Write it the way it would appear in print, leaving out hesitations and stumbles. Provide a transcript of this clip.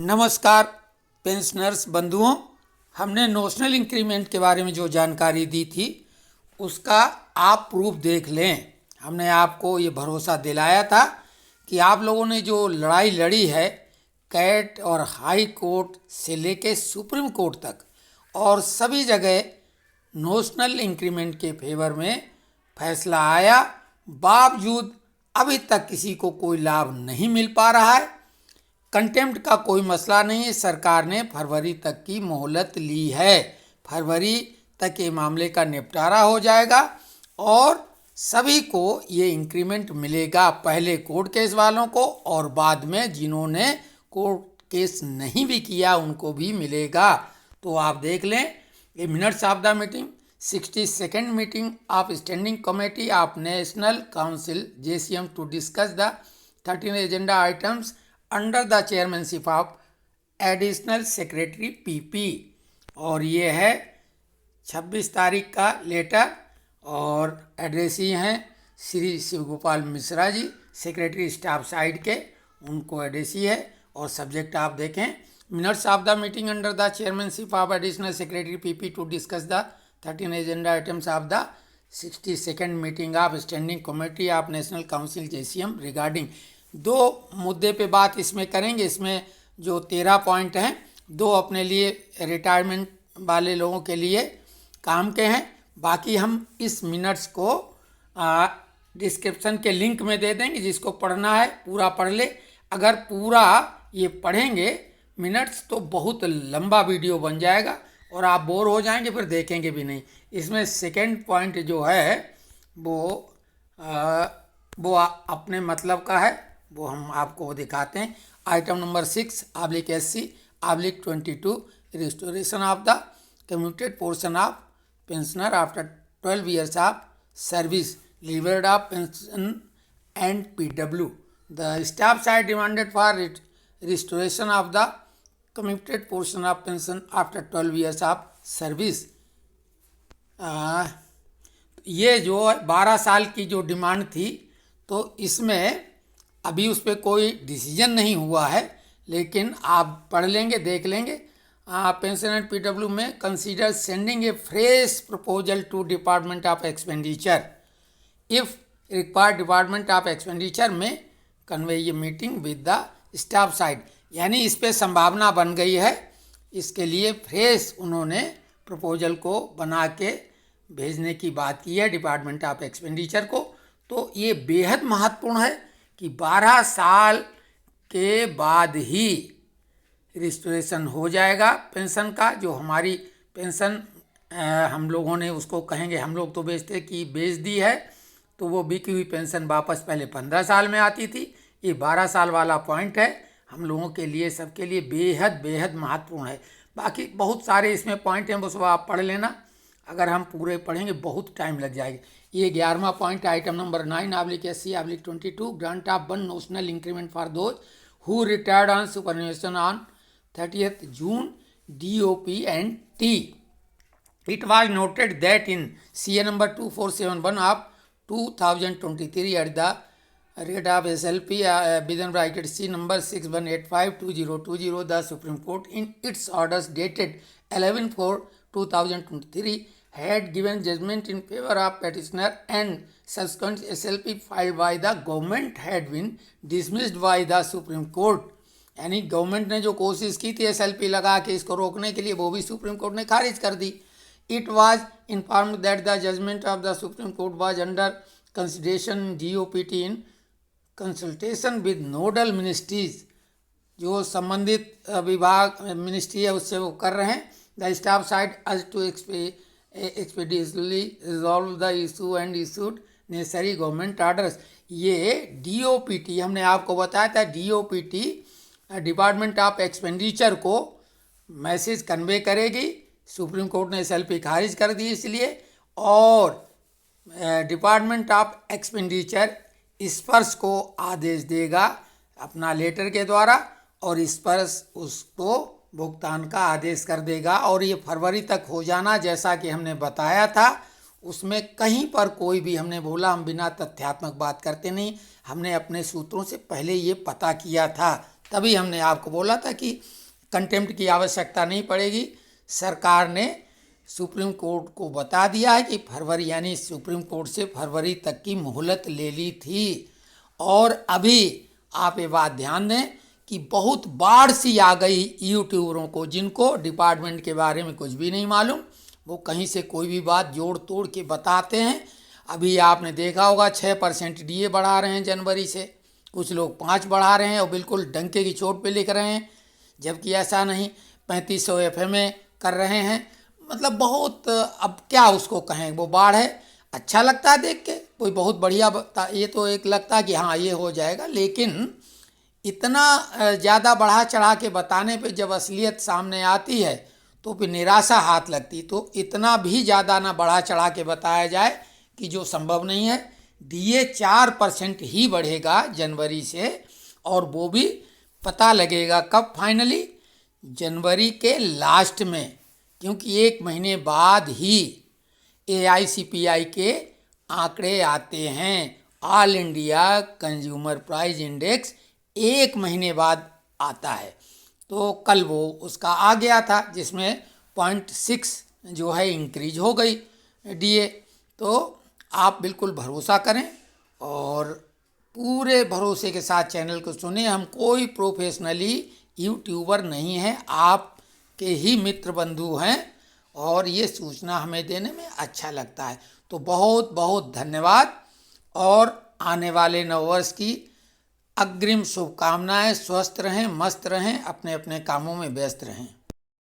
नमस्कार पेंशनर्स बंधुओं, हमने नोशनल इंक्रीमेंट के बारे में जो जानकारी दी थी उसका आप प्रूफ देख लें। हमने आपको ये भरोसा दिलाया था कि आप लोगों ने जो लड़ाई लड़ी है कैट और हाई कोर्ट से लेके सुप्रीम कोर्ट तक और सभी जगह नोशनल इंक्रीमेंट के फेवर में फैसला आया, बावजूद अभी तक किसी को कोई लाभ नहीं मिल पा रहा है। कंटेम्प्ट का कोई मसला नहीं है, सरकार ने फरवरी तक की मोहलत ली है। फरवरी तक ये मामले का निपटारा हो जाएगा और सभी को ये इंक्रीमेंट मिलेगा, पहले कोर्ट केस वालों को और बाद में जिन्होंने कोर्ट केस नहीं भी किया उनको भी मिलेगा। तो आप देख लें ये minutes of the meeting, 62nd meeting of standing committee of national council JCM to discuss the 13 agenda items under the chairmanship of additional secretary PP। और ये है 26 तारीख का लेटर और एड्रेस ही हैं Shri Shivgopal Mishra ji, secretary staff side के, उनको एड्रेस ही है। और सब्जेक्ट आप देखें, minutes of the meeting under the chairmanship of additional secretary PP to discuss the 13 agenda items of the 62nd meeting of standing committee of national council JCM रिगार्डिंग। दो मुद्दे पे बात इसमें करेंगे। इसमें जो 13 पॉइंट हैं, दो अपने लिए रिटायरमेंट वाले लोगों के लिए काम के हैं, बाकी हम इस मिनट्स को डिस्क्रिप्शन के लिंक में दे देंगे, जिसको पढ़ना है पूरा पढ़ ले। अगर पूरा ये पढ़ेंगे मिनट्स तो बहुत लंबा वीडियो बन जाएगा और आप बोर हो जाएंगे, फिर देखेंगे भी नहीं। इसमें सेकंड पॉइंट जो है वो अपने मतलब का है, वो हम आपको दिखाते हैं। Item number 6/SC/22 restoration of the commuted portion of pensioner after 12 years of service levied of pension and PW। The staff side demanded for restoration of the commuted portion of pension after 12 years of service. ये जो 12 साल की जो demand थी, तो इसमें अभी उस पर कोई डिसीजन नहीं हुआ है, लेकिन आप पढ़ लेंगे, देख लेंगे। पेंशन एंड PW में consider sending a fresh proposal to department of expenditure if required. Department of expenditure में कन्वे ये meeting with the staff side, यानी इस पे संभावना बन गई है। इसके लिए फ्रेश उन्होंने प्रपोजल को बना के भेजने की बात की है डिपार्टमेंट ऑफ एक्सपेंडिचर को। तो ये बेहद महत्वपूर्ण है कि 12 साल के बाद ही रिस्टोरेशन हो जाएगा पेंशन का। जो हमारी पेंशन हम लोगों ने उसको कहेंगे, हम लोग तो बेचते कि बेच दी है, तो वो बिकी हुई पेंशन वापस पहले 15 साल में आती थी। ये 12 साल वाला पॉइंट है, हम लोगों के लिए, सबके लिए बेहद बेहद महत्वपूर्ण है। बाकी बहुत सारे इसमें पॉइंट हैं, बस वो आप पढ़ लेना। अगर हम पूरे पढ़ेंगे बहुत टाइम लग जाएगा। ये 11वां point item number 9/SC/22 grant of 1 notional increment for those who retired on superannuation on 30th June DOP and T. It was noted that in CA number 2471 of 2023 at the rate of SLP within bracket C number 6185/2020, the Supreme Court in its orders dated 11/4/2023 had given judgment in favor of petitioner and subsequent SLP filed by the government had been dismissed by the Supreme Court। यानी government ने जो कोशिश की थी SLP लगा के इसको रोकने के लिए, वो भी सुप्रीम कोर्ट ने खारिज कर दी। It was informed that the judgement of the Supreme Court was under consideration DOPT in consultation with nodal ministries. जो संबंधित विभाग मिनिस्ट्री है उससे वो कर रहे हैं। The staff side as to expeditiously resolve the issue and issued necessary government orders। ये DOPT हमने आपको बताया था, DOPT डिपार्टमेंट ऑफ एक्सपेंडिचर को मैसेज कन्वे करेगी। सुप्रीम कोर्ट ने SLP खारिज कर दी इसलिए, और डिपार्टमेंट ऑफ एक्सपेंडिचर स्पर्श को आदेश देगा अपना लेटर के द्वारा, और स्पर्श उसको भुगतान का आदेश कर देगा। और ये फरवरी तक हो जाना, जैसा कि हमने बताया था। उसमें कहीं पर कोई भी, हमने बोला हम बिना तथ्यात्मक बात करते नहीं, हमने अपने सूत्रों से पहले ये पता किया था। तभी हमने आपको बोला था कि कंटेम्प्ट की आवश्यकता नहीं पड़ेगी। सरकार ने सुप्रीम कोर्ट को बता दिया है कि फरवरी, यानी सुप्रीम कोर्ट से फरवरी तक की मोहलत ले ली थी। और अभी आप ये बात ध्यान दें कि बहुत बाढ़ सी आ गई यूट्यूबरों को, जिनको डिपार्टमेंट के बारे में कुछ भी नहीं मालूम। वो कहीं से कोई भी बात जोड़ तोड़ के बताते हैं। अभी आपने देखा होगा 6% DA बढ़ा रहे हैं जनवरी से, कुछ लोग 5 बढ़ा रहे हैं और बिल्कुल डंके की चोट पे लिख रहे हैं, जबकि ऐसा नहीं। 3500 FMA कर रहे हैं। मतलब बहुत, अब क्या उसको कहें, वो बाढ़ है। अच्छा लगता है देख के, कोई बहुत बढ़िया ये तो एक लगता है कि हाँ ये हो जाएगा, लेकिन इतना ज़्यादा बढ़ा चढ़ा के बताने पे जब असलियत सामने आती है तो फिर निराशा हाथ लगती। तो इतना भी ज़्यादा ना बढ़ा चढ़ा के बताया जाए कि जो संभव नहीं है। DA 4% ही बढ़ेगा जनवरी से, और वो भी पता लगेगा कब, फाइनली जनवरी के लास्ट में, क्योंकि 1 महीने बाद ही AICPI के आंकड़े आते हैं। All India consumer price index 1 महीने बाद आता है। तो कल वो उसका आ गया था, जिसमें 0.6 जो है इंक्रीज हो गई DA। तो आप बिल्कुल भरोसा करें और पूरे भरोसे के साथ चैनल को सुने। हम कोई प्रोफेशनली यूट्यूबर नहीं हैं, आपके ही मित्र बंधु हैं, और ये सूचना हमें देने में अच्छा लगता है। तो बहुत बहुत धन्यवाद, और आने वाले नववर्ष की अग्रिम शुभकामनाएं। स्वस्थ रहें, मस्त रहें, अपने अपने कामों में व्यस्त रहें।